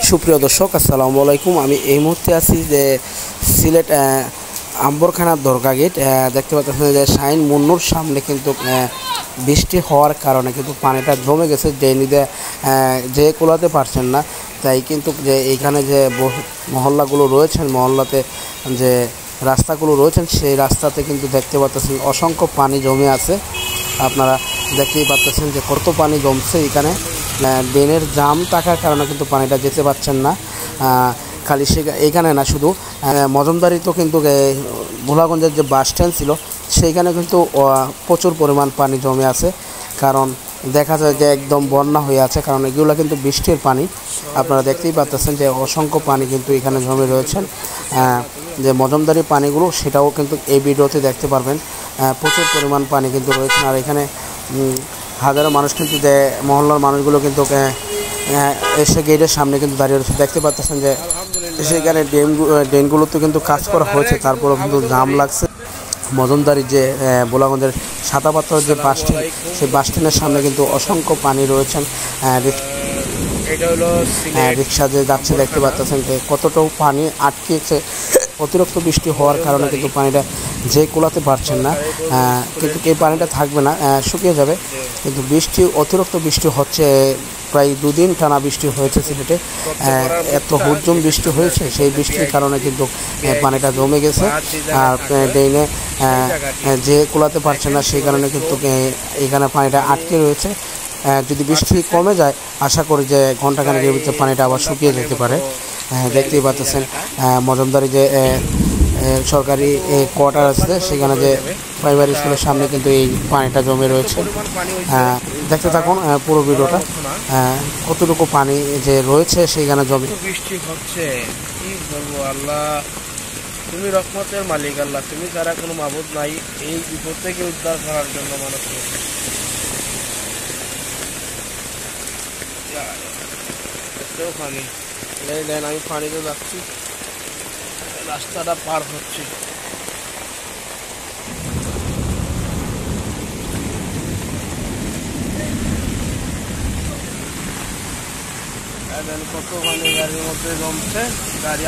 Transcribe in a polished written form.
সুপ্রিয় দর্শক, আসসালামু আলাইকুম। আমি এই মুহূর্তে আছি যে সিলেট আম্বরখানার দরগা গেট। দেখতে পাচ্ছেন যে শাইন মুন্নুর সামনে কিন্তু বৃষ্টি হওয়ার কারণে কিন্তু পানিটা জমে গেছে, যে কোলাতে পারছেন না। তাই কিন্তু যে এইখানে যে মহল্লাগুলো রয়েছেন, মহল্লাতে যে রাস্তাগুলো রয়েছেন, সেই রাস্তাতে কিন্তু দেখতে পাচ্ছেন অসংখ্য পানি জমে আছে। আপনারা দেখতেই পাচ্ছেন যে কত পানি জমছে এখানে। ড্রেনের জাম থাকার কারণে কিন্তু পানিটা যেতে পারছেন না। খালি এইখানে না, শুধু মজমদারিতেও কিন্তু ভোলাগঞ্জের যে বাস স্ট্যান্ড ছিল সেইখানে কিন্তু প্রচুর পরিমাণ পানি জমে আছে। কারণ দেখা যায় যে একদম বন্যা হয়ে আছে, কারণ এগুলো কিন্তু বৃষ্টির পানি। আপনারা দেখতেই পাচ্ছেন যে অসংখ্য পানি কিন্তু এখানে জমে রয়েছেন। যে মজমদারি পানিগুলো সেটাও কিন্তু এই ভিডিওতে দেখতে পারবেন। প্রচুর পরিমাণ পানি কিন্তু রয়েছে। আর এখানে হাজারো মানুষ কিন্তু যে মহল্লার মানুষগুলো কিন্তু এসে গেটের সামনে কিন্তু দাঁড়িয়ে রয়েছে। দেখতে পাচ্ছেন যে সেখানে ড্রেনগুলোতে কিন্তু কাজ করা হয়েছে, তারপরেও কিন্তু জাম লাগছে। মজমদারি যে ভোলাগঞ্জের সাদাপাথর যে বাস স্ট্যান্ড, সেই বাস স্ট্যান্ডের সামনে কিন্তু অসংখ্য পানি রয়েছেন। রিক্সা যে যাচ্ছে দেখতে পাচ্ছেন যে কতটাও পানি আটকেছে। অতিরিক্ত বৃষ্টি হওয়ার কারণে কিন্তু পানিটা যে কোলাতে পারছেন না, কিন্তু এই পানিটা থাকবে না, শুকিয়ে যাবে। কিন্তু অতিরিক্ত বৃষ্টি হচ্ছে, প্রায় 2 দিন টানা বৃষ্টি হয়েছে সিলেটে। এত হুজুম বৃষ্টি হয়েছে, সেই বৃষ্টির কারণে কিন্তু পানিটা জমে গেছে। আর ড্রেনে যে কোলাতে পারছে না, সেই কারণে কিন্তু এখানে পানিটা আটকে রয়েছে। যদি বৃষ্টি কমে যায়, আশা করি যে ঘন্টাখানেকের ভিতরে পানিটা আবার শুকিয়ে যেতে পারে। দেখতেই পাচ্ছেন মজমদারি যে সরকারি কোয়ার্টার আছে, সেখানে যে প্রাইমারি স্কুলের সামনে কিন্তু এই পানিটা জমে রয়েছে। দেখতে থাকুন পুরো ভিডিওটা, কতটুকু পানি যে রয়েছে সেইখানে জমে। বৃষ্টি হচ্ছে, কি বলবো আল্লাহ, তুমি রহমতের মালিক আল্লাহ, তুমি ছাড়া কোনো মাবুদ নাই এই বিপদ থেকে উদ্ধার করার জন্য মানুষকে। পানি দেন, আমি পানিতে যাচ্ছি, রাস্তাটা পার হচ্ছি। কত পানি গাড়ির মধ্যে জমছে, গাড়ি